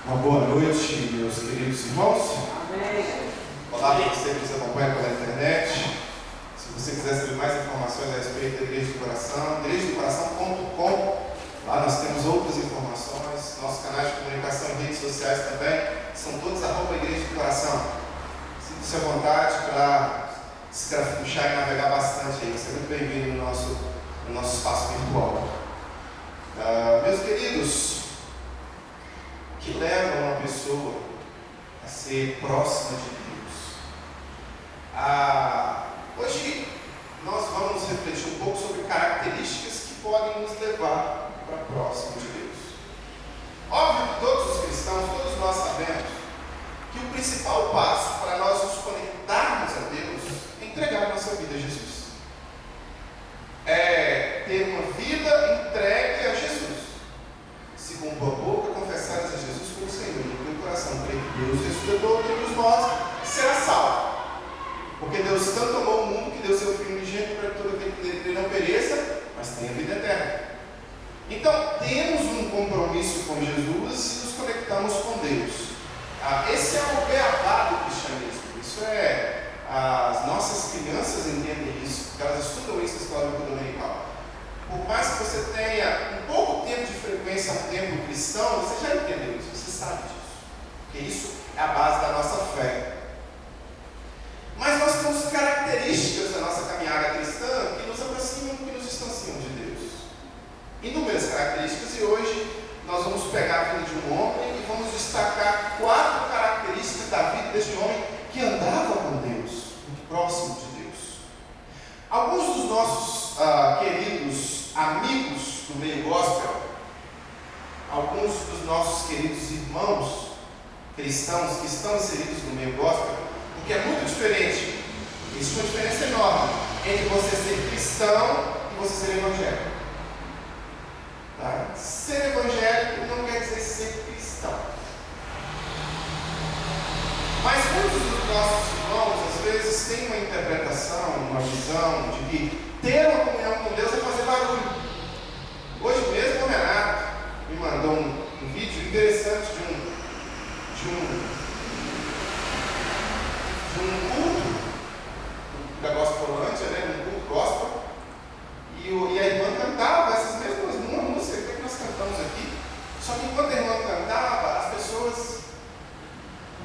Uma boa noite, meus queridos irmãos. Amém. Olá para você que nos acompanha pela internet. Se você quiser saber mais informações a respeito da Igreja do Coração, igrejadocoração.com. Lá nós temos outras informações. Nossos canais de comunicação e redes sociais também são todos @Igreja do Coração. Sinta-se à vontade para se crafuchar e navegar bastante aí. Você é muito bem-vindo no nosso espaço virtual. Meus queridos, o que leva uma pessoa a ser próxima de Deus? Hoje nós vamos refletir um pouco sobre características que podem nos levar para próximo de Deus. Óbvio que todos os cristãos, todos nós sabemos que o principal passo para nós nos conectarmos a Deus é entregar a nossa vida a Jesus. É ter uma vida entregue a Jesus. Se com tua boca confessares a Jesus como Senhor, e no teu coração crer que Deus ressuscitou todos nós, será salvo. Porque Deus tanto amou o mundo que deu seu Filho unigênito para que todo aquele que nele não pereça, mas tenha vida eterna. Então, temos um compromisso com Jesus e nos conectamos com Deus. Esse é o beabá do cristianismo. Isso é... As nossas crianças entendem isso, porque elas estudam isso na escola dominical. Por mais que você tenha um pouco tempo de frequência ao templo cristão, você já entendeu isso, você sabe disso. Porque isso é a base da nossa fé. Mas nós temos características da nossa caminhada cristã que nos aproximam, que nos distanciam de Deus. Inúmeras características, e hoje nós vamos pegar a vida de um homem e vamos destacar 4 características da vida deste homem que andava com Deus, muito próximo de Deus. Alguns dos nossos queridos amigos do meio gospel, alguns dos nossos queridos irmãos cristãos que estão inseridos no meio gospel, porque é muito diferente, existe uma diferença enorme entre você ser cristão e você ser evangélico. Tá? Ser evangélico não quer dizer ser cristão. Mas muitos dos nossos irmãos, às vezes, têm uma interpretação, uma visão de que ter uma comunhão com Deus é fazer barulho. Hoje mesmo o Renato me mandou um vídeo interessante de um culto da Gospelândia, né? Um culto gospel. E a irmã cantava essas mesmas músicas que nós cantamos aqui. Só que enquanto a irmã cantava,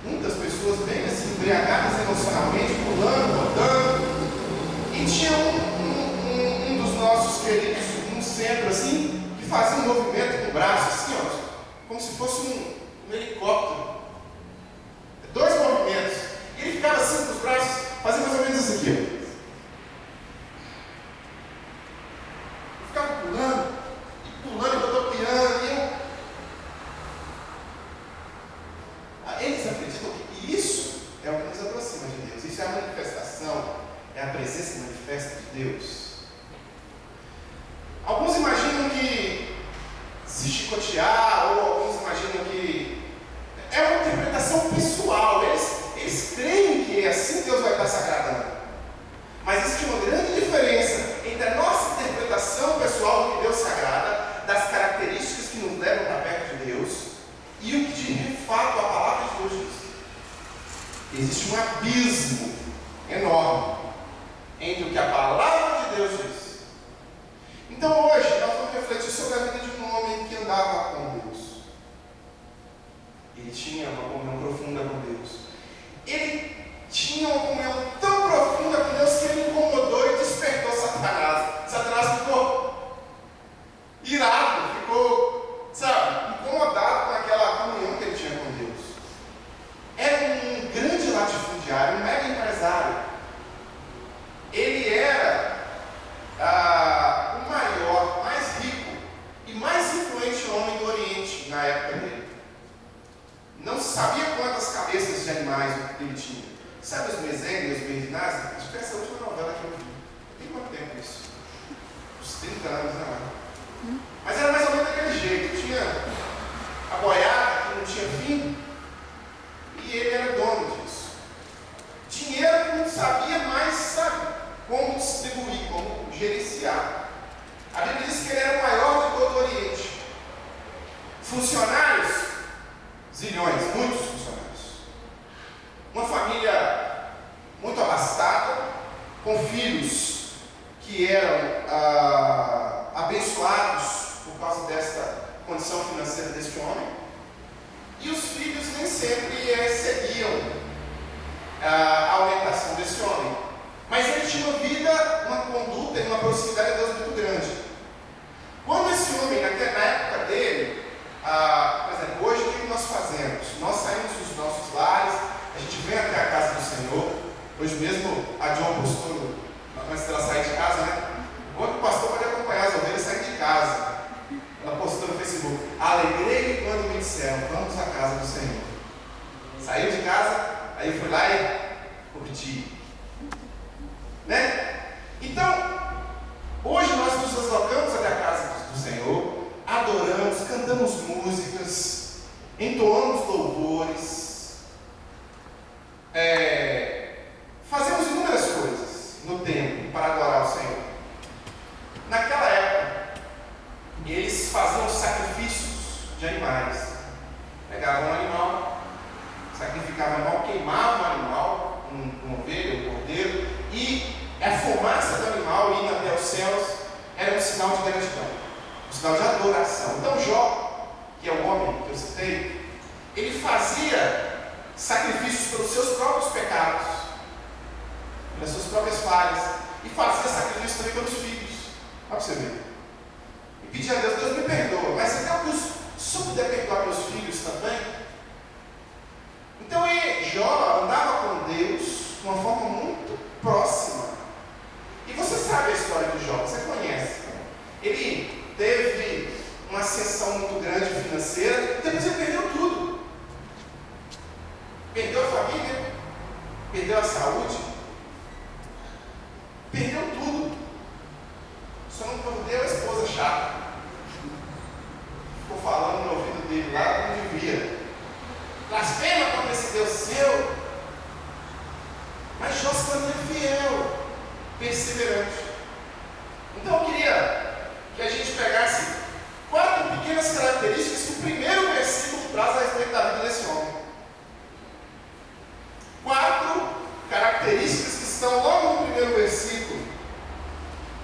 muitas pessoas bem assim, embriagadas emocionalmente, pulando, rodando. E tinha um dos nossos queridos, um centro assim, que fazia um movimento com o braço assim, ó, como se fosse um helicóptero. 2 movimentos. E ele ficava assim com os braços, fazia mais ou menos isso aqui, ó. Eu ficava pulando, rodopiando, eles acreditam que isso é o que nos aproxima de Deus. Isso é a manifestação, é a presença manifesta de Deus. Alguns imaginam que se chicotear, ou alguns imaginam que é uma interpretação pessoal. Eles creem que assim Deus vai estar se agradando. Mas existe uma grande diferença entre a nossa interpretação pessoal do que Deus se agrada, das características que nos levam para perto de Deus, e o que de fato a palavra de Deus diz. Existe um abismo enorme entre o que a palavra de Deus diz. Então hoje nós vamos refletir sobre a vida de um homem que andava com Deus. Ele tinha uma comunhão profunda com Deus. Ele tinha uma comunhão tão profunda com Deus que ele incomodou e despertou Satanás. Satanás ficou irado, ficou, incomodado com aquela comunhão que ele tinha com Deus. Era um grande latifundiário, um mega empresário. Ele era o maior, mais rico e mais influente homem do Oriente na época dele. Não se sabia quantas cabeças de animais ele tinha. Sabe os Mezengue e os Berdinazzi? Acho que essa é a última novela que eu vi. Tem quanto tempo isso? Uns 30 anos, né? Mas era mais ou menos daquele jeito. Tinha a boiada que não tinha fim e ele era dono disso. Dinheiro que não sabia mais, como distribuir, como gerenciar. A Bíblia diz que ele era o maior de todo o Oriente. Funcionários Zilhões, muitos funcionários. Uma família muito abastada, com filhos que eram abençoados por causa desta condição financeira deste homem. E os filhos nem sempre recebiam a orientação desse homem. Mas ele tinha uma vida, uma conduta e uma proximidade a Deus muito grande. Quando esse homem, na época dele, por exemplo, hoje o que nós fazemos? Nós saímos dos nossos lares, a gente vem até a casa do Senhor. Hoje mesmo a John postou, antes dela sair de casa, né? Quando o pastor pode acompanhar as ovelhas sair de casa. Ela postou no Facebook: alegrei quando me disseram, vamos à casa do Senhor. Saiu de casa, aí fui lá e curti. Né? Então, hoje nós nos deslocamos até a casa do Senhor, adoramos, cantamos músicas, entoamos louvores, fazemos inúmeras coisas no templo para adorar o Senhor. Naquela época, eles faziam sacrifícios de animais. Pegavam um animal, sacrificavam o animal, queimavam o animal, uma ovelha, um cordeiro, e a fumaça do animal indo até os céus era um sinal de gratidão, um sinal de adoração. Então Jó, que é o homem que eu citei, ele fazia sacrifícios pelos seus próprios pecados, pelas suas próprias falhas, e fazia sacrifício também pelos filhos. Olha para você ver. E pedia a Deus: Deus me perdoa, mas até que o Senhor puder perdoar meus filhos também. Então Jó andava com Deus de uma forma muito próxima. E você sabe a história de Jó, você conhece. Ele teve uma ascensão muito grande financeira, e depois ele perdeu tudo. Perdeu a família, perdeu a saúde, perdeu tudo. Só não perdeu a esposa chata. Ficou falando no ouvido dele lá, não devia. Blasfema contra esse Deus seu. Mas Jó se manteve fiel, perseverante. Então eu queria que a gente pegasse 4 pequenas características que o primeiro versículo traz a respeito da vida desse homem. 4 características que estão logo no primeiro versículo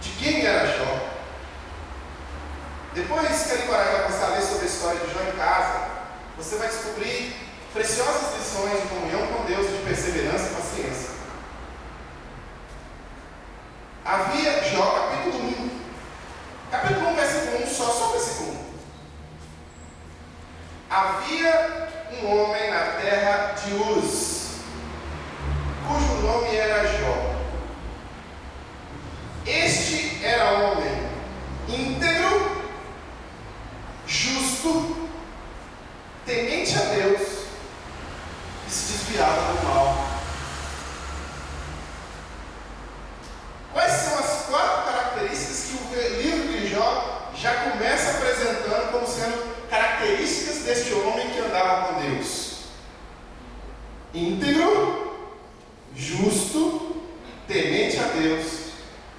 de quem era Jó. Depois que a Nicoragem vai começar a ler sobre a história de Jó em casa, você vai descobrir preciosas lições de comunhão com Deus, de perseverança e paciência. Havia Jó, capítulo 1. Capítulo 1, versículo 1, só o versículo 1. Havia um homem na terra de Uz, cujo nome era Jó. Este era homem íntegro, justo, temente a Deus e se desviava do mal. Quais são as 4 características que o livro de Jó já começa apresentando como sendo características deste homem que andava com Deus? Íntegro, justo, temente a Deus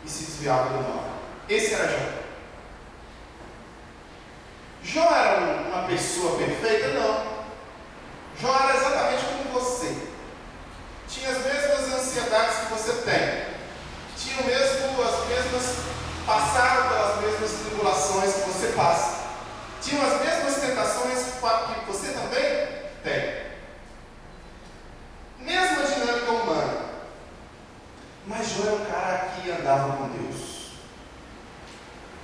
e se desviava do mal. Esse era Jó. Jó era uma pessoa perfeita? Não. Jó era exatamente como você. Tinha as mesmas ansiedades que você tem. Passaram pelas mesmas tribulações que você passa. Tinham as mesmas tentações que você também tem. Mesma dinâmica humana. Mas Jó era um cara que andava com Deus.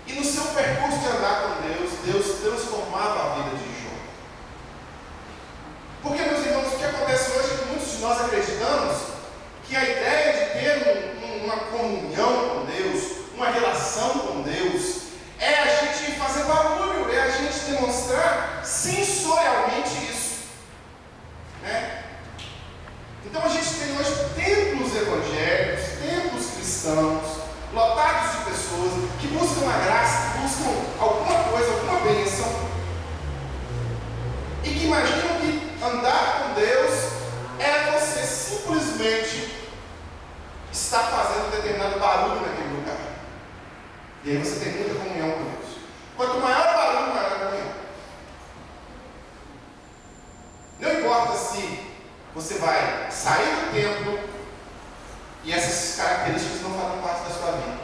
E no seu percurso de andar com Deus, Deus transformava a vida de Jó. Porque, meus irmãos, o que acontece hoje é que muitos de nós acreditamos que a ideia de ter uma comunhão com Deus, uma relação com Deus, é a gente fazer barulho, é a gente demonstrar sensorialmente isso. Né? Então a gente tem hoje templos evangélicos, templos cristãos, lotados de pessoas que buscam a graça, que buscam alguma coisa, alguma bênção, e que imaginam que andar com Deus é você simplesmente estar fazendo determinado barulho naquele lugar. E aí você tem muita comunhão com Deus. Quanto maior o barulho, maior a comunhão. você vai sair do templo e essas características não farão parte da sua vida.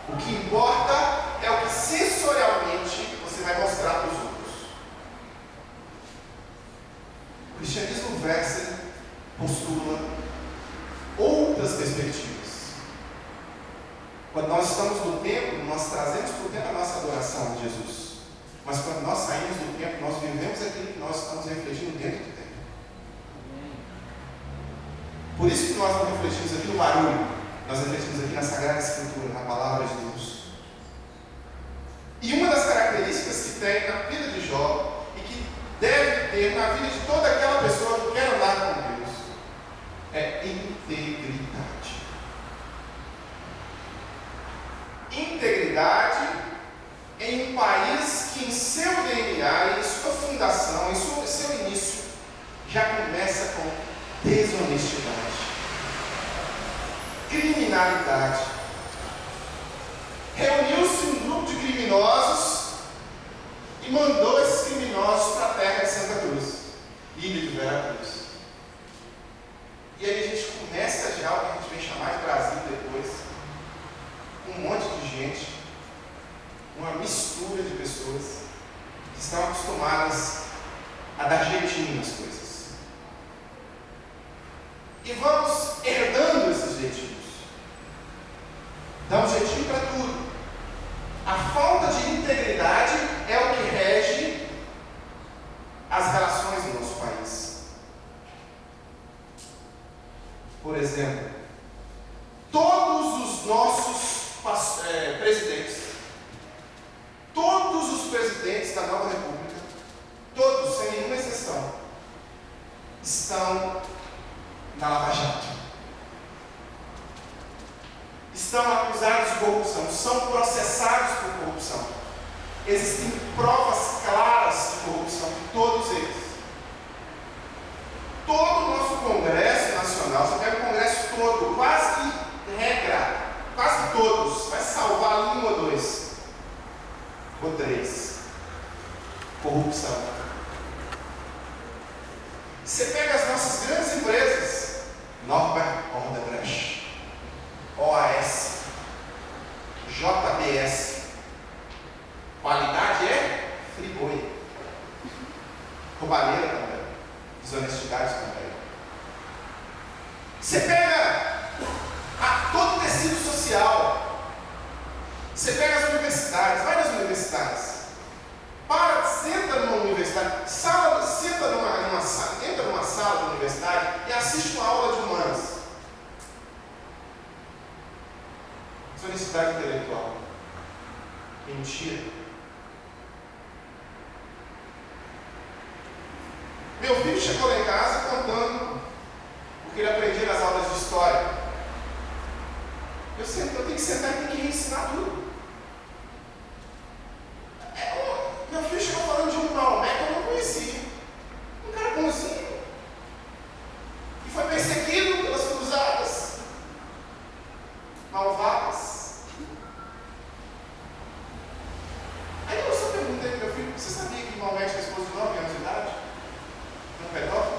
O que importa é o que sensorialmente você vai mostrar para os outros. O cristianismo Wechsler postula outras perspectivas. Quando nós estamos no templo, nós trazemos para o templo a nossa adoração a Jesus. Mas quando nós saímos do templo, nós vivemos aquilo que nós estamos refletindo dentro do templo. Por isso que nós não refletimos aqui no barulho, nós refletimos aqui na Sagrada Escritura, na Palavra de Deus. E uma das características que tem na vida de Jó, e que deve ter na vida de toda aquela pessoa que quer andar com Deus, é integridade. Integridade em um país que em seu DNA, em sua fundação, em seu início, já começa com desonestidade, criminalidade. Reuniu-se um grupo de criminosos e mandou esses criminosos para a terra de Santa Cruz, ilha de Veracruz. E aí a gente começa já o que a gente vem chamar de Brasil depois, um monte de gente, uma mistura de pessoas que estão acostumadas a dar jeitinho nas coisas. E vamos herdando esses jeitinhos. Dá um jeitinho para tudo. A falta de integridade é o que rege as relações no nosso país. Por exemplo, todos os nossos presidentes, todos os presidentes da nova república, todos, sem nenhuma exceção, estão na Lava Jato. Estão acusados de corrupção, são processados por corrupção. Existem provas claras de corrupção de todos eles. Todo o nosso Congresso Nacional, você pega o Congresso todo, quase que regra, quase todos, vai salvar um ou dois, ou três. Corrupção. Você pega as nossas grandes empresas, Norbert Odebrecht, OAS, JBS, qualidade é friboi, roubalheira também, desonestidade também. Você pega todo o tecido social, você pega as universidades, vai nas universidades, senta numa universidade, entra numa sala de universidade e assiste uma aula de humanas. Desonestidade intelectual. Mentira. Meu filho chegou lá em casa contando o que ele aprendia nas aulas de história. Eu tenho que sentar e tenho que ensinar tudo. Meu filho chegou falando de um Maomé que eu não conhecia. Um cara bonzinho. E foi perseguido pelas cruzadas malvadas. Aí eu só perguntei para meu filho: você sabia que Maomé tinha esposa de 9 anos de idade? Um pedófilo?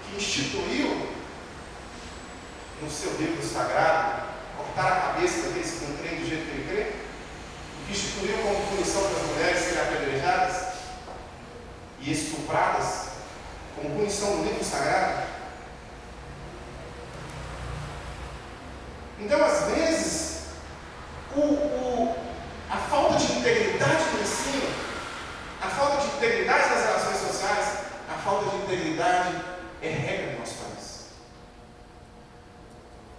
Que instituiu no seu livro sagrado cortar a cabeça daqueles que não creem do jeito que ele crê? Que instituiu como punição para as mulheres serem apedrejadas e estupradas, como punição no livro sagrado. Então, às vezes, a falta de integridade no ensino, a falta de integridade nas relações sociais, a falta de integridade é regra no nosso país.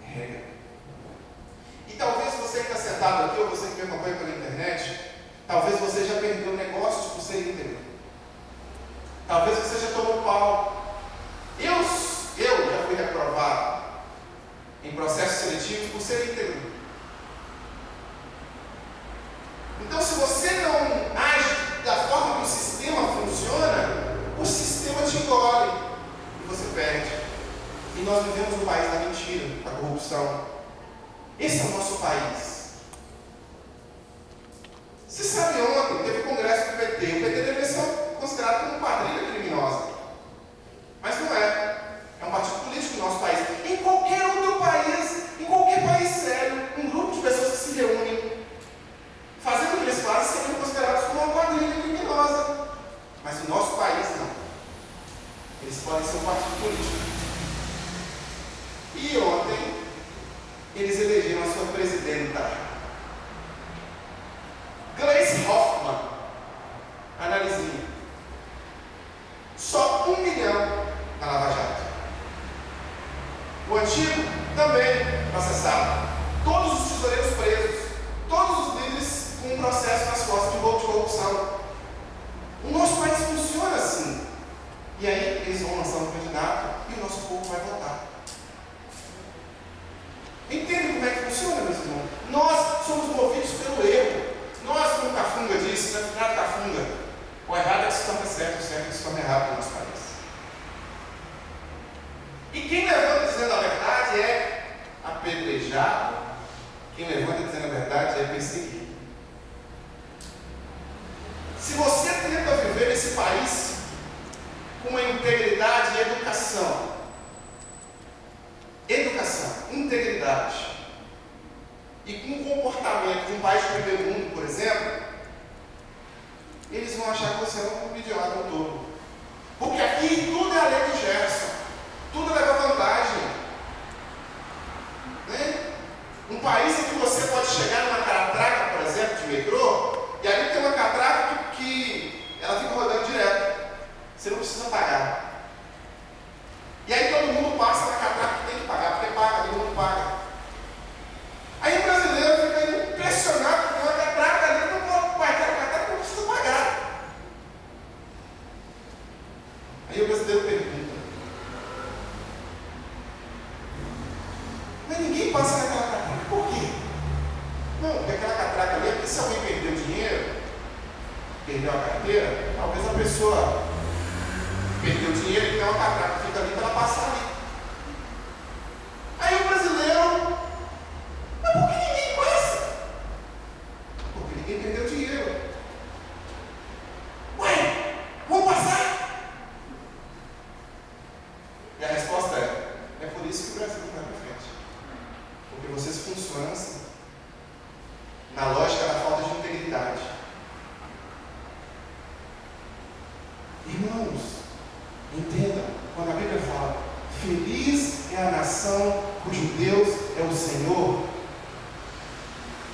É regra. E talvez você que está sentado aqui, ou você que me acompanha pela internet, talvez você já perdeu negócios por ser íntegro. Talvez você já tomou pau. Eu já fui reprovado em processos seletivos por ser íntegro. Então, se você não age da forma que o sistema funciona, o sistema te engole e você perde. E nós vivemos no país da mentira, da corrupção. Esse é o nosso país. Você sabe, ontem teve o congresso do PT. O PT deve ser considerado como quadrilha criminosa. podem ser um partido político. E ontem, eles elegeram a sua presidenta, Gleisi Hoffmann. Analisinha. Só 1 milhão na Lava Jato. O antigo também processado. Todos os tesoureiros presos. Todos os líderes com um processo nas costas de roubo de corrupção. O nosso país funciona assim. E aí eles vão lançar um candidato e o nosso povo vai votar. Entende como é que funciona, meus irmãos? Nós somos movidos pelo erro. Nós, como Cafunga disse, né? Finado Cafunga, o errado é que se torna certo, o certo é que se torna errado no nosso país. E quem levanta dizendo a verdade é apedrejado, quem levanta dizendo a verdade é perseguido. Se você tenta viver nesse país com uma integridade e educação, integridade, e com um comportamento de um país de primeiro mundo, por exemplo, eles vão achar que você é um idiota, um tolo. Porque aqui tudo é a lei de Gerson, tudo leva vantagem. Né? Um país em que você pode chegar numa catraca, por exemplo, de metrô, e ali tem uma catraca que ela fica rodando direto. Você não precisa pagar. E aí todo mundo passa na catraca que tem que pagar, porque paga, todo mundo paga. Aí o brasileiro fica impressionado porque uma catraca ali não pode pagar, a catraca não precisa pagar. Aí o brasileiro pergunta: mas ninguém passa naquela catraca, por quê? Não, porque aquela catraca ali é porque se alguém perdeu dinheiro, perdeu a carteira, talvez a pessoa perdeu dinheiro e tem uma catraca que fica ali para ela passar ali. Aí o brasileiro: mas por que ninguém passa? Porque ninguém perdeu dinheiro. Ué, vamos passar? E a resposta é por isso que o Brasil não vai para frente. Porque vocês funcionam assim, na lógica da falta de integridade. Irmãos, entenda, quando a Bíblia fala: feliz é a nação cujo Deus é o Senhor,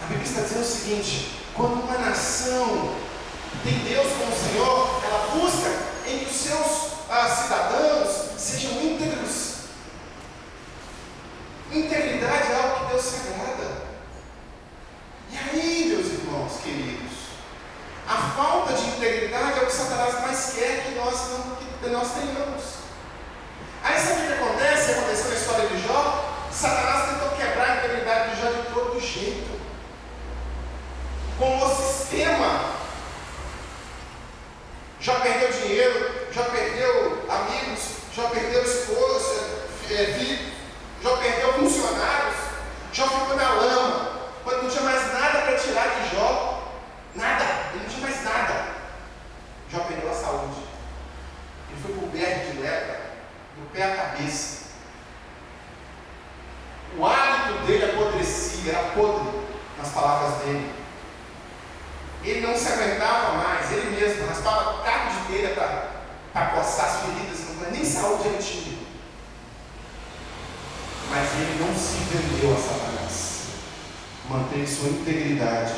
a Bíblia está dizendo o seguinte: quando uma nação tem Deus como Senhor, ela busca em que os seus cidadãos sejam íntegros. Integridade é algo que Deus se agrada. E aí, meus irmãos queridos, a falta de integridade é o que Satanás mais quer que nós tenhamos. Aí sabe o que acontece? Aconteceu na história de Jó. Satanás tentou quebrar a integridade de Jó de todo jeito. Com o sistema. Jó perdeu dinheiro, Jó perdeu amigos, Jó perdeu esposa, filho, Jó perdeu funcionários, Jó ficou na lama, quando não tinha mais nada para tirar de Jó. Nada, ele não tinha mais nada. Jó perdeu a saúde. Ele foi coberto de lepra, do pé à cabeça. O hálito dele apodrecia, era podre, nas palavras dele. Ele não se aguentava mais, ele mesmo raspava carro de telha para coçar as feridas, nem saúde ele tinha. Mas ele não se vendeu a Satanás, manteve sua integridade.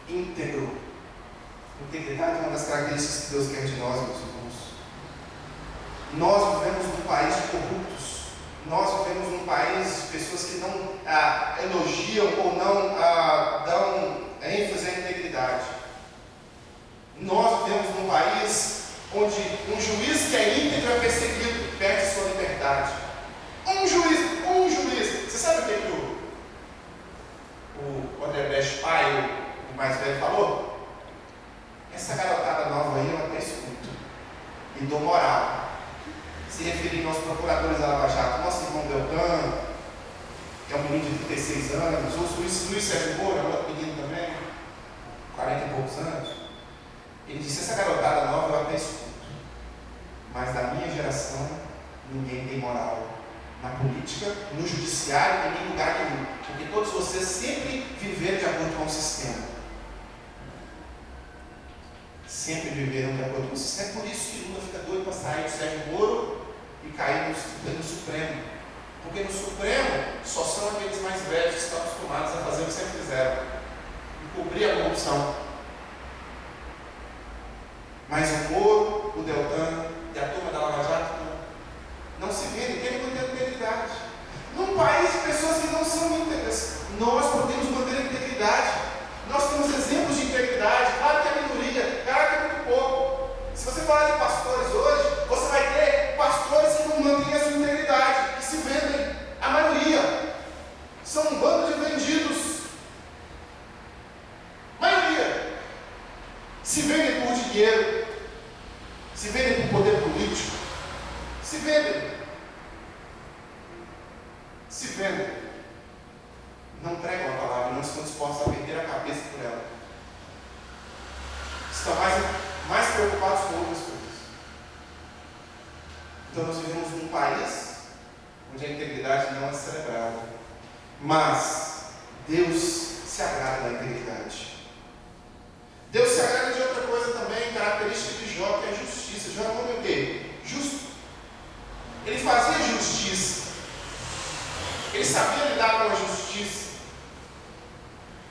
Íntegro. Integridade é uma das características que Deus quer de nós, meus irmãos. Nós vivemos num país de corruptos. Nós vivemos num país de pessoas que não elogiam ou não dão ênfase à integridade. Nós vivemos num país onde um juiz que é íntegro é perseguido, perde sua liberdade. Um juiz. Você sabe o que o Odebrecht pai, o mais velho, falou? Essa garotada nova aí eu até escuto e dou moral. Se referindo aos procuradores da Lava Jato, nosso irmão Beltrano, que é um menino de 36 anos, o Luiz Sérgio Moura, outro menino também, 40 e poucos anos. Ele disse: essa garotada nova eu até escuto, mas da minha geração ninguém tem moral. Na política, no judiciário, em lugar nenhum, porque todos vocês sempre viveram de acordo com o sistema. sempre viveram de acordo com isso. É por isso que Lula fica doido para sair do Sérgio Moro e cair no Supremo. Porque no Supremo só são aqueles mais velhos que estão acostumados a fazer o que sempre fizeram, encobrir a corrupção. Mas o Moro, o Deltan e a turma da Lava Jato não se vendem, querem manter a integridade. Num país de pessoas que não são íntegras, nós podemos manter a integridade. Nós temos exemplos de integridade. Claro que é minoria, claro que é muito pouco. Se você falar de pastores hoje, você vai ter pastores que não mantêm a sua integridade, que se vendem. A maioria são um bando de vendidos. Maioria se vendem por dinheiro, se vendem por poder político, se vendem. Se vendem. Não pregam a palavra, não estão dispostos a perder a cabeça por ela. Estão mais preocupados com outras coisas. Então nós vivemos num país onde a integridade não é celebrada. Mas Deus se agrada da integridade. Deus se agrada de outra coisa também, característica de Jó, que é a justiça. Jó é um homem o quê? Justo. Ele fazia justiça. Ele sabia lidar com a justiça.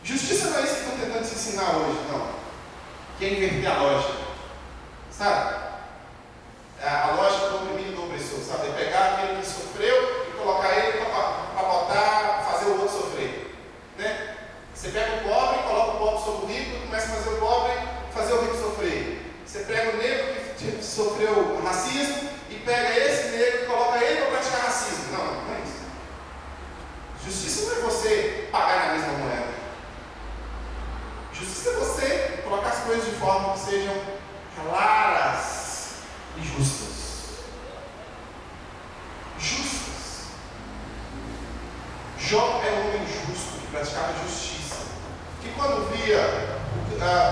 Justiça não é isso que estão tentando se ensinar hoje, não. Que é inverter a lógica. Sabe? A lógica do oprimido do opressor, sabe? É pegar aquele que sofreu e colocar ele para fazer o outro sofrer. Né? Você pega o pobre, coloca o pobre sobre o rico e começa a fazer o pobre fazer o rico sofrer. Você pega o negro que sofreu racismo e pega esse negro e coloca ele para praticar racismo. Não, não é isso. Justiça não é você pagar na mesma moeda. Justiça é você colocar as coisas de forma que sejam claras e justas. Justas. Jó é um homem justo que praticava justiça. Que quando via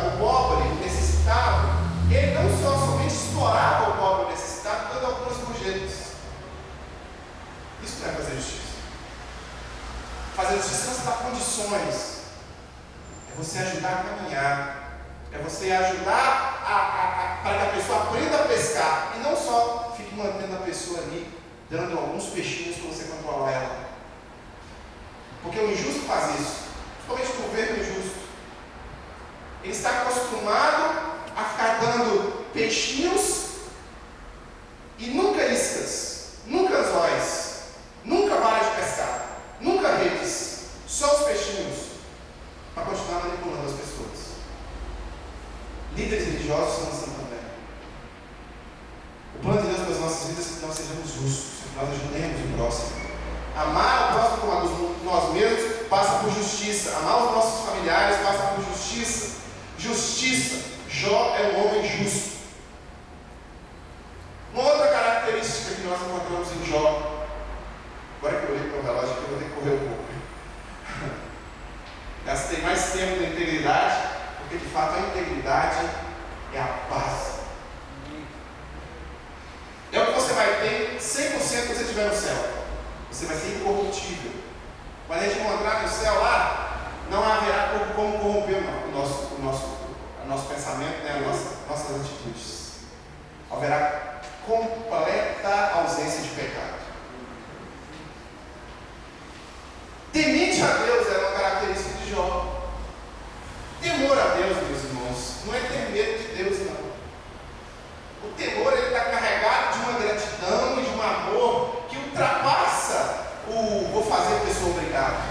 o pobre necessitado, ele não somente explorava o pobre necessitado, dando algumas gorjetas. Isso não é fazer justiça. Fazer justiça não se dá condições. É você ajudar a caminhar. É você ajudar para que a pessoa aprenda a pescar. E não só fique mantendo a pessoa ali, dando alguns peixinhos para você controlar ela. Porque o injusto faz isso. Principalmente o governo injusto. Ele está acostumado a ficar dando peixinhos e nunca iscas, nunca anzóis, nunca vara de pescar, nunca redes, só os peixinhos, para continuar manipulando as pessoas. Líderes religiosos são assim também. O plano de Deus para as nossas vidas é que nós sejamos justos, que nós ajudemos o próximo. Amar o próximo como nós mesmos passa por justiça. Amar os nossos familiares passa por justiça. Justiça. Jó é um homem justo. Uma outra característica que nós encontramos em Jó. Agora que eu olhei para o relógio aqui, eu vou ter que correr um pouco. Gastei mais tempo na integridade, porque de fato a integridade é a paz. É o que você vai ter 100% quando você estiver no céu. Você vai ser incorruptível. Quando a gente encontrar no céu lá, não haverá como corromper o nosso pensamento, né? Nossas atitudes. Haverá completa ausência de pecado. Temente a Deus era uma característica de Jó. Temor a Deus, meus irmãos, não é ter medo de Deus, não. O temor está carregado de uma gratidão e de um amor que ultrapassa o vou fazer porque sou obrigado.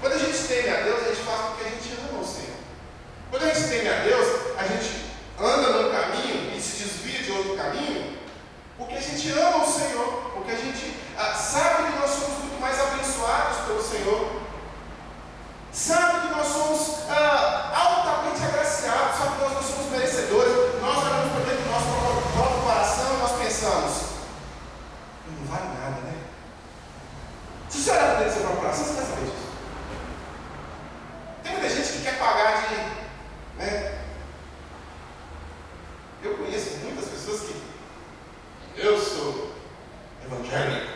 Quando a gente teme a Deus, a gente faz porque a gente ama o Senhor. Quando a gente teme a Deus, a gente anda num caminho e se desvia de outro caminho, porque a gente ama o Senhor, porque a gente sabe que nós somos muito mais abençoados pelo Senhor, sabe que nós somos altamente agraciados, sabe que nós não somos merecedores. Nós olhamos para dentro do nosso próprio coração e nós pensamos, não vale nada, né? Se você olhar para dentro do seu próprio coração, você vai saber disso. Tem muita gente que quer pagar de... né? Eu conheço muitas pessoas que... eu sou evangélico.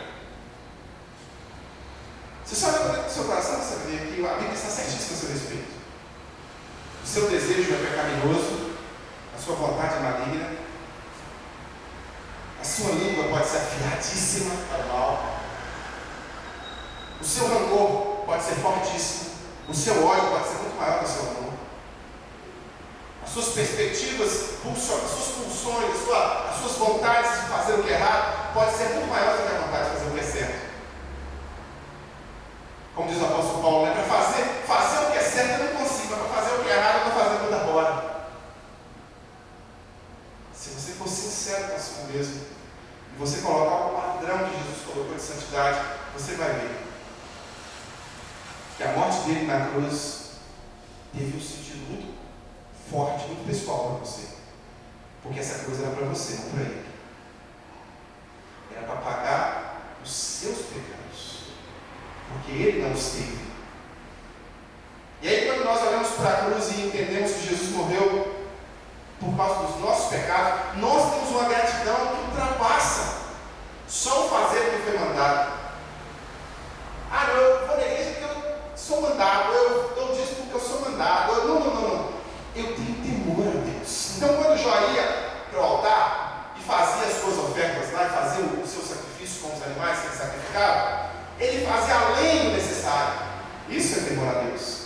Se você olhar para dentro do seu coração, você vai ver que a Bíblia está certíssima a seu respeito. O seu desejo é pecaminoso, seu rancor pode ser fortíssimo. O seu ódio pode ser muito maior que o seu amor. As suas perspectivas, as suas pulsões, as suas vontades de fazer o que é errado pode ser muito maior do que a vontade de fazer o que é certo. Como diz o apóstolo Paulo, para fazer o que é certo eu não consigo, mas para fazer o que é errado eu estou fazendo toda hora. Se você for sincero consigo mesmo, e você colocar o padrão que Jesus colocou de santidade, você vai ver que a morte dele na cruz teve um sentido muito forte, muito pessoal para você. Porque essa cruz era para você, não para ele. Era para pagar os seus pecados. Porque ele não os teve. E aí quando nós olhamos para a cruz e entendemos que Jesus morreu por causa dos nossos pecados, nós temos uma gratidão que ultrapassa só o fazer o que foi mandado. Ah, não, eu vou na igreja porque eu sou mandado, eu disse porque eu sou mandado. Não. Eu tenho temor a Deus. Então quando Jó ia para o altar e fazia as suas ofertas lá, e fazia o seu sacrifício com os animais que ele sacrificava, ele fazia além do necessário. Isso é temor a Deus.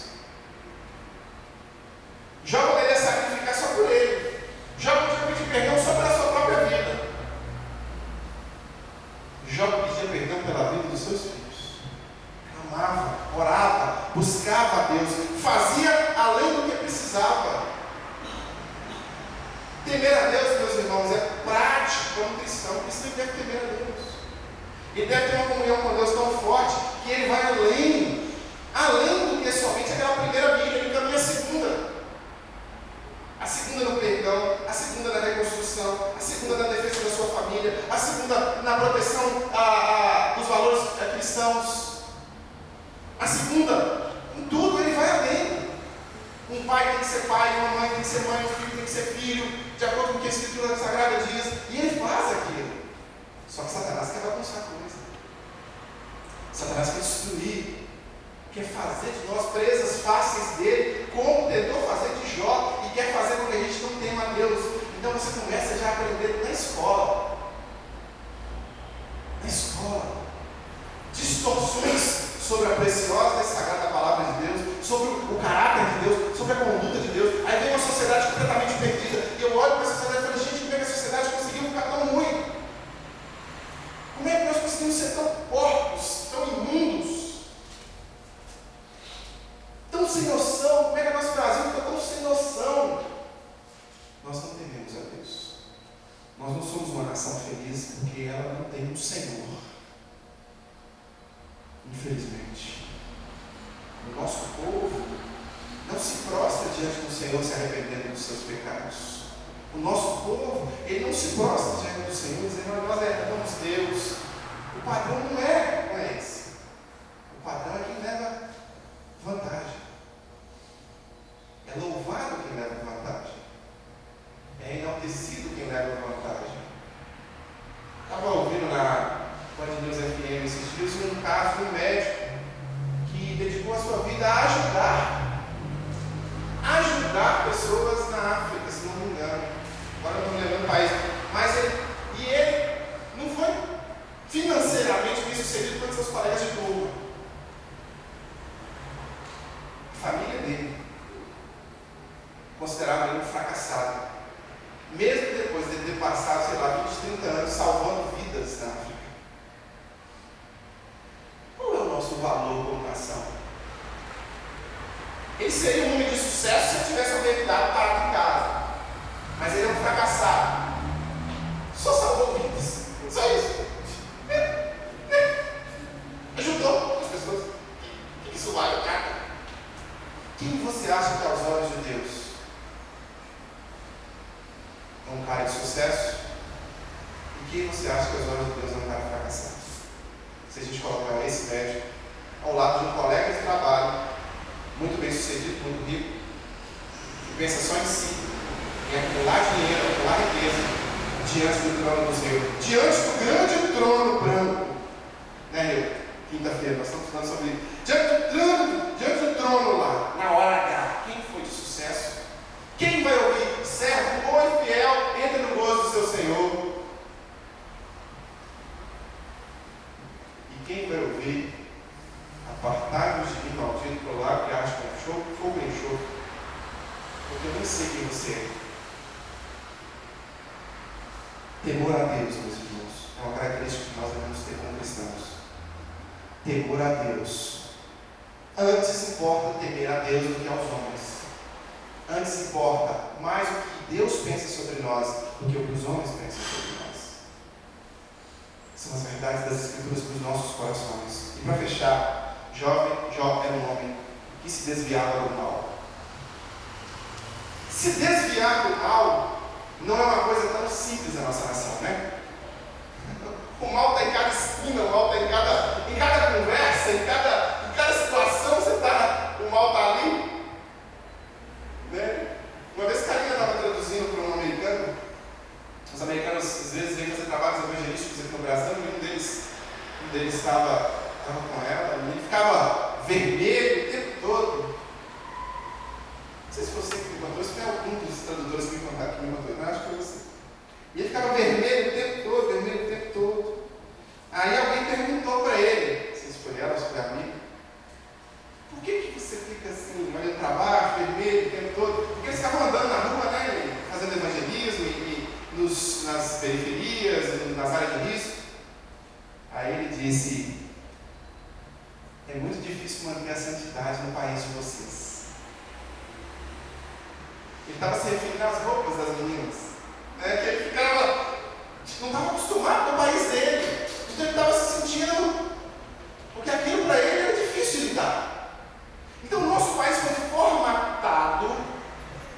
Jó poderia sacrificar só por ele. Jó podia pedir perdão só pela sua própria vida. Jó pedia perdão pela vida dos seus filhos. Amava, orava, buscava a Deus, fazia além do que precisava. Temer a Deus, meus irmãos, é prático para um cristão. O cristão deve temer a Deus. Ele deve ter uma comunhão com Deus tão forte que ele vai além do que somente aquela primeira milha, ele caminha a segunda. A segunda no perdão, a segunda na reconstrução, a segunda na defesa da sua família, a segunda na proteção dos valores cristãos. A segunda, em tudo ele vai além. Um pai tem que ser pai, uma mãe tem que ser mãe, um filho tem que ser filho, de acordo com o que a Escritura Sagrada diz, e ele faz aquilo. Só que Satanás quer bagunçar a coisa. Satanás quer destruir, quer fazer de nós presas fáceis dele, como tentou fazer de Jó, e quer fazer com que a gente não tema a Deus. Então você começa já a aprender na escola. Distorções sobre a preciosa e sagrada palavra de Deus, sobre o caráter de Deus, sobre a conduta de Deus. Aí vem uma sociedade completamente perdida, e eu olho para a sociedade e falo, gente, como é que a sociedade conseguiu ficar tão ruim? Como é que nós conseguimos ser tão porcos, tão imundos, tão sem noção? Como é que o nosso Brasil fica tão sem noção? Nós não tememos a Deus. Nós não somos uma nação feliz porque ela não tem um Senhor. Infelizmente. O nosso povo não se prostra diante do Senhor se arrependendo dos seus pecados. O nosso povo, ele não se prostra diante do Senhor dizendo, nós herdamos Deus. O padrão não é esse. O padrão é quem leva vantagem. É louvado quem leva vantagem. É enaltecido quem leva vantagem. Estava ouvindo na Band News FM esses dias um caso de um médico que dedicou a sua vida a ajudar pessoas na África, se não me engano. Agora não me lembro do país. Mas ele não foi financeiramente bem sucedido com seus colegas de turma. A família dele considerava ele um fracassado. Mesmo depois de ele ter passado, 20, 30 anos salvando vidas na África. Qual é o nosso valor como nação? Ele seria um homem de sucesso se ele tivesse organizado parado em casa. Mas ele é um fracassado. Só salvou vidas. Só isso. Ajudou as pessoas. O que isso vale, cara? Quem você acha que aos olhos de Deus é um cara de sucesso? E quem você acha que aos olhos de Deus é um cara fracassado? Se a gente colocar esse médico ao lado de um colega de trabalho, muito bem sucedido, muito rico, que pensa só em si, em acumular dinheiro, acumular riqueza, diante do trono do Senhor, diante do grande trono branco, né, Rio? Quinta-feira, nós estamos falando sobre isso. Diante do trono lá, na hora H, quem foi de sucesso? Quem vai ouvir? Servo bom e fiel, entra no gozo do seu Senhor. E quem vai ouvir? Temor a Deus, meus irmãos, é uma característica que nós devemos ter como cristãos. Temor a Deus. Antes importa temer a Deus do que aos homens. Antes importa mais o que Deus pensa sobre nós do que o que os homens pensam sobre nós. São as verdades das Escrituras para os nossos corações. E para fechar, Jó era um homem que se desviava do mal. Se desviar do mal não é uma coisa tão simples na nossa nação, né? O mal está em cada esquina, o mal está em cada conversa, em cada situação você está, o mal está ali. Né? Uma vez Karina estava traduzindo para um americano. Os americanos às vezes vêm fazer trabalhos evangelísticos aqui no Brasil, e um deles estava com ela, e ele ficava vermelho o tempo todo. Não sei se você que me contou, se foi algum dos tradutores que me contou, não, acho que foi você. E ele ficava vermelho o tempo todo. Aí alguém perguntou para ele, não sei se foi ela ou se foi amigo, por que você fica assim, olhando para baixo, vermelho o tempo todo? Porque eles ficavam andando na rua, né, fazendo evangelismo, nas periferias, nas áreas de risco. Aí ele disse, é muito difícil manter a santidade no país de vocês. Ele estava se referindo às roupas das meninas, né? Que ele não estava acostumado com o país dele. Então ele estava se sentindo, porque aquilo para ele era difícil de lidar. Então o nosso país foi formatado,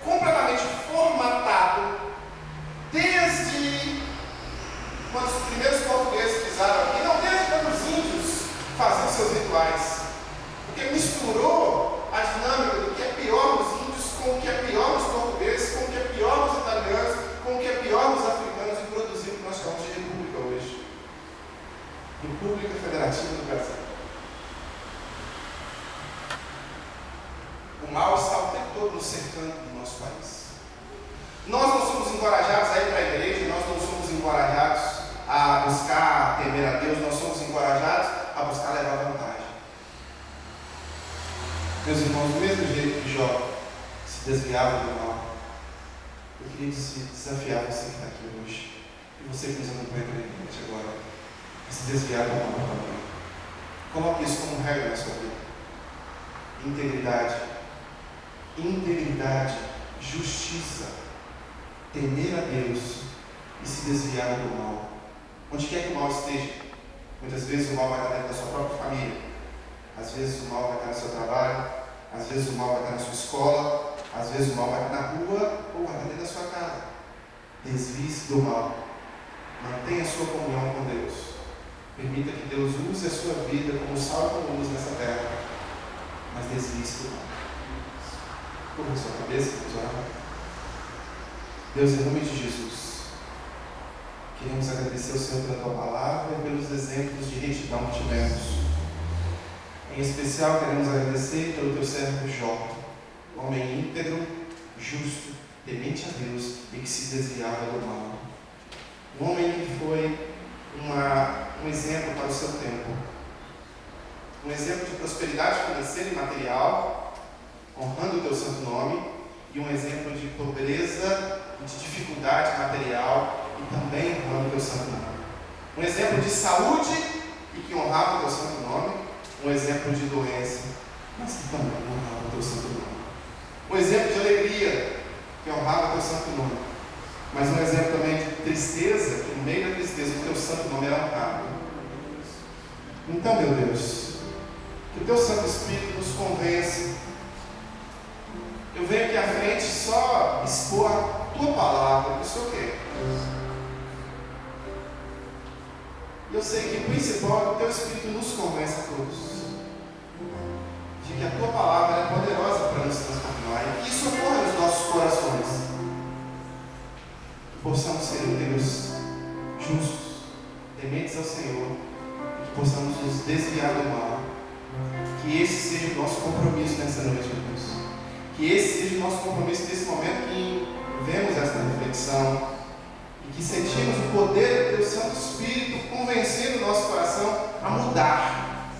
completamente formatado, desde quando os primeiros portugueses pisaram aqui, não desde quando os índios faziam seus rituais, porque misturou a dinâmica do que é pior nos índios com o que é pior nos portugueses, com o que é pior nos italianos, com o que é pior nos africanos, e produziu o que nós chamamos de república hoje. República Federativa do Brasil. O mal está o tempo todo nos cercando do nosso país. Nós não somos encorajados a ir para a igreja, nós não somos encorajados a buscar temer a Deus, nós somos encorajados a buscar levar vantagem. Meus irmãos, do mesmo jeito que Jó se desviava do mal, eu queria desafiar você que está aqui hoje, e você que nos acompanha pela internet agora, a se desviar do mal também. Coloque isso como regra na sua vida. Integridade, justiça, temer a Deus e se desviar do mal. Onde quer que o mal esteja, muitas vezes o mal vai estar dentro da sua própria família, às vezes o mal vai estar no seu trabalho, às vezes o mal vai estar na sua escola, às vezes o mal vai estar na rua ou vai estar dentro da sua casa. Desvie-se do mal, mantenha a sua comunhão com Deus, permita que Deus use a sua vida como sal e como luz nessa terra, mas desvie-se do mal. Curva a sua cabeça, vamos orar. Deus, em nome de Jesus, queremos agradecer ao Senhor pela Tua palavra e pelos exemplos de retidão que tivemos. Em especial, queremos agradecer pelo Teu servo Jó, homem íntegro, justo, temente a Deus e que se desviava do mal. Um homem que foi um exemplo para o seu tempo. Um exemplo de prosperidade financeira e material, honrando o Teu santo nome, e um exemplo de pobreza e de dificuldade material e também honrando o Teu santo nome. Um exemplo de saúde e que honrava o Teu santo nome. Um exemplo de doença, mas que também honrava o Teu santo nome. Um exemplo de alegria, que honrava o Teu santo nome. Mas um exemplo também de tristeza, que no meio da tristeza o Teu santo nome era honrado. Então, meu Deus, que o Teu Santo Espírito nos convença. Eu venho aqui à frente só expor a Tua palavra, o que o Senhor quer. E eu sei que o principal é que o Teu Espírito nos convence a todos de que a Tua palavra é poderosa para nos transformar e que isso ocorra nos nossos corações. Que possamos ser íntegros, justos, tementes ao Senhor e que possamos nos desviar do mal. Que esse seja o nosso compromisso nessa noite, meu Deus. Que esse seja o nosso compromisso nesse momento que vemos esta reflexão e que sentimos o poder do Teu Santo Espírito convencendo o nosso coração a mudar,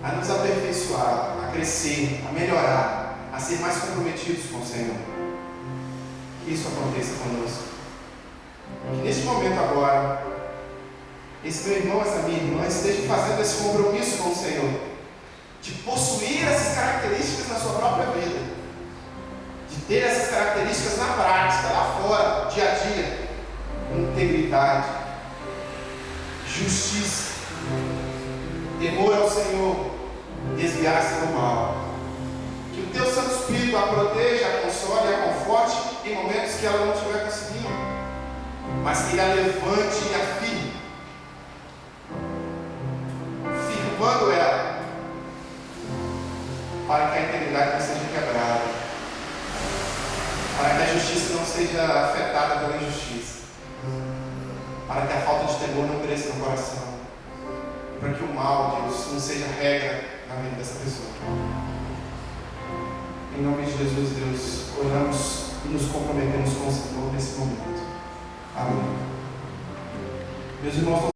a nos aperfeiçoar, a crescer, a melhorar, a ser mais comprometidos com o Senhor. Que isso aconteça conosco. Que neste momento agora, esse meu irmão, essa minha irmã, esteja fazendo esse compromisso com o Senhor, de possuir essas características na sua própria vida, de ter essas características na prática, lá fora, dia a dia. Integridade, justiça, temor ao Senhor, desviar-se do mal. Que o teu Santo Espírito a proteja, a console, a conforte em momentos que ela não estiver conseguindo, mas que a levante e a firme, firmando ela, para que a integridade não seja quebrada, para que a justiça não seja afetada pela injustiça, para que a falta de temor não cresça no coração, para que o mal, Deus, não seja regra na vida dessa pessoa. Em nome de Jesus, Deus, oramos e nos comprometemos com o Senhor nesse momento. Amém. Meus irmãos,